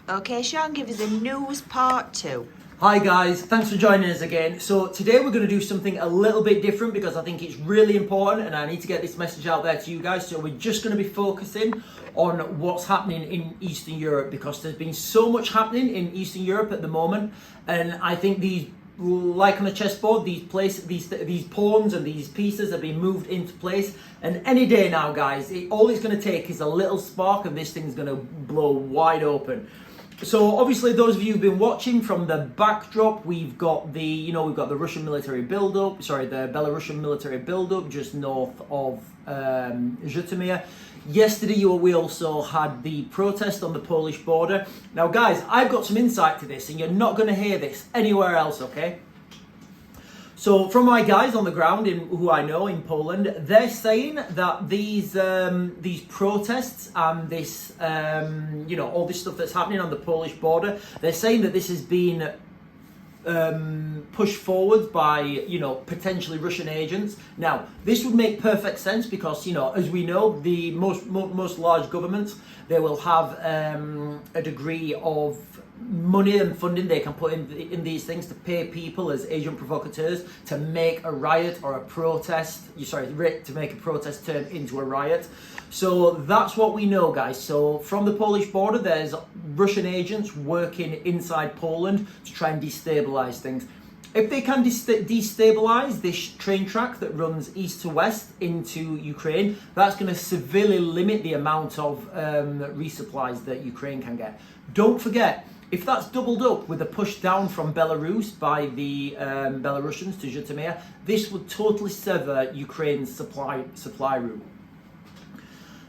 Okay, Sean, give us a news part 2. Hi guys, thanks for joining us again. So today we're going to do something a little bit different because I think it's really important and I need to get this message out there to you guys. So we're just going to be focusing on what's happening in Eastern Europe because there's been so much happening in Eastern Europe at the moment, and I think these, like on a chessboard, these pawns and these pieces are being moved into place, and any day now guys, all it's going to take is a little spark and this thing's going to blow wide open. So obviously those of you who've been watching from the backdrop, we've got the Russian military build-up, the Belarusian military build-up just north of Zhytomyr. Yesterday we also had the protest on the Polish border. Now guys, I've got some insight to this and you're not going to hear this anywhere else, okay? So from my guys on the ground, who I know in Poland, they're saying that these protests and this, all this stuff that's happening on the Polish border, they're saying that this has been pushed forward by, potentially Russian agents. Now, this would make perfect sense because, as we know, the most large governments, they will have a degree of money and funding they can put in these things to pay people as agent provocateurs to make a riot or a protest, to make a protest turn into a riot. So that's what we know, guys. So from the Polish border, there's Russian agents working inside Poland to try and destabilize things. If they can destabilize this train track that runs east to west into Ukraine, that's going to severely limit the amount of resupplies that Ukraine can get. Don't forget, if that's doubled up with a push down from Belarus by the Belarusians to Zhytomyr, this would totally sever Ukraine's supply route.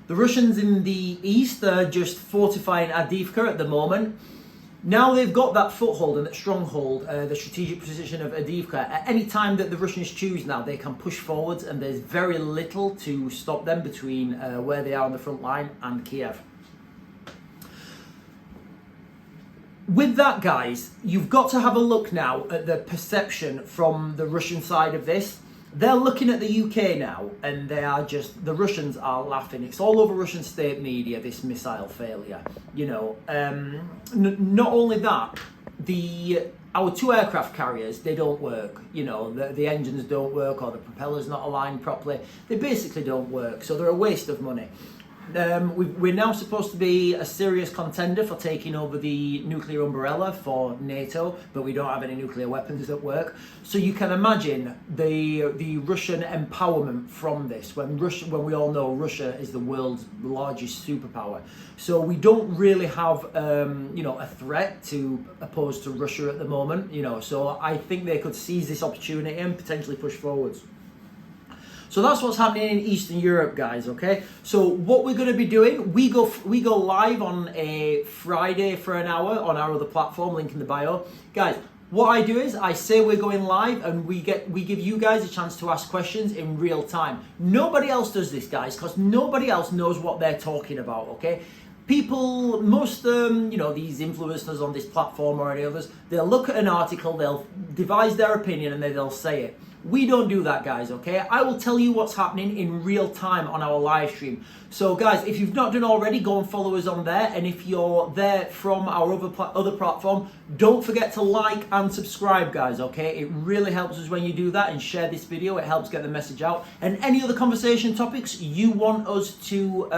The Russians in the east are just fortifying Avdiivka at the moment. Now they've got that foothold and that stronghold, the strategic position of Avdiivka. At any time that the Russians choose now, they can push forwards, and there's very little to stop them between where they are on the front line and Kiev. With that, guys, you've got to have a look now at the perception from the Russian side of this. They're looking at the UK now, and the Russians are laughing. It's all over Russian state media, this missile failure. Not only that, our two aircraft carriers, they don't work. The engines don't work, or the propeller's not aligned properly. They basically don't work, so they're a waste of money. We're now supposed to be a serious contender for taking over the nuclear umbrella for NATO, but we don't have any nuclear weapons at work. So you can imagine the Russian empowerment from this, when we all know Russia is the world's largest superpower. So we don't really have a threat to oppose to Russia at the moment. So I think they could seize this opportunity and potentially push forwards. So that's what's happening in Eastern Europe, guys, okay? So what we're going to be doing, we go live on a Friday for an hour on our other platform, link in the bio. Guys, what I do is I say we're going live and we give you guys a chance to ask questions in real time. Nobody else does this, guys, because nobody else knows what they're talking about, okay? People, most these influencers on this platform or any others, they'll look at an article, they'll devise their opinion and then they'll say it. We don't do that, guys, okay? I will tell you what's happening in real time on our live stream. So, guys, if you've not done already, go and follow us on there. And if you're there from our other platform, don't forget to like and subscribe, guys, okay? It really helps us when you do that, and share this video. It helps get the message out. And any other conversation topics you want us to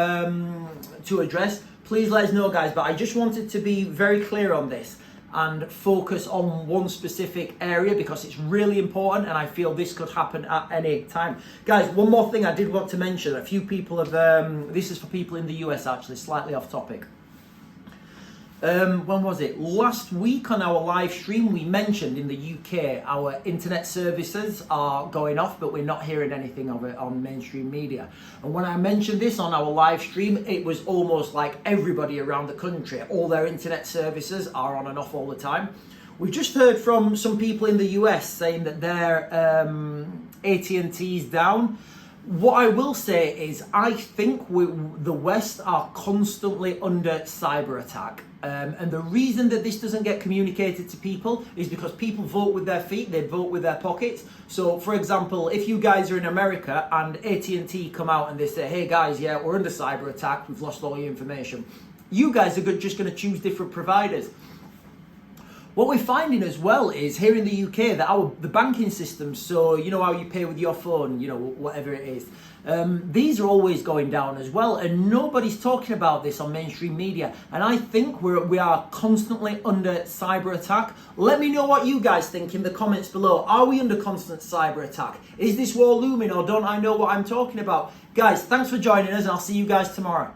address, please let us know, guys. But I just wanted to be very clear on this and focus on one specific area because it's really important, and I feel this could happen at any time. Guys, one more thing I did want to mention. A few people have, this is for people in the US actually, slightly off topic. When was it? Last week on our live stream, we mentioned in the UK our internet services are going off, but we're not hearing anything of it on mainstream media. And when I mentioned this on our live stream, it was almost like everybody around the country, all their internet services are on and off all the time. We've just heard from some people in the US saying that their AT&T's down. What I will say is I think the West are constantly under cyber attack. And the reason that this doesn't get communicated to people is because people vote with their feet, they vote with their pockets. So, for example, if you guys are in America and AT&T come out and they say, hey guys, yeah, we're under cyber attack, we've lost all your information. you guys are just going to choose different providers. What we're finding as well is here in the UK that the banking systems, so you know how you pay with your phone, you know, whatever it is, these are always going down as well, and nobody's talking about this on mainstream media. And I think we are constantly under cyber attack. Let me know what you guys think in the comments below. Are we under constant cyber attack? Is this war looming, or don't I know what I'm talking about? Guys, thanks for joining us, and I'll see you guys tomorrow.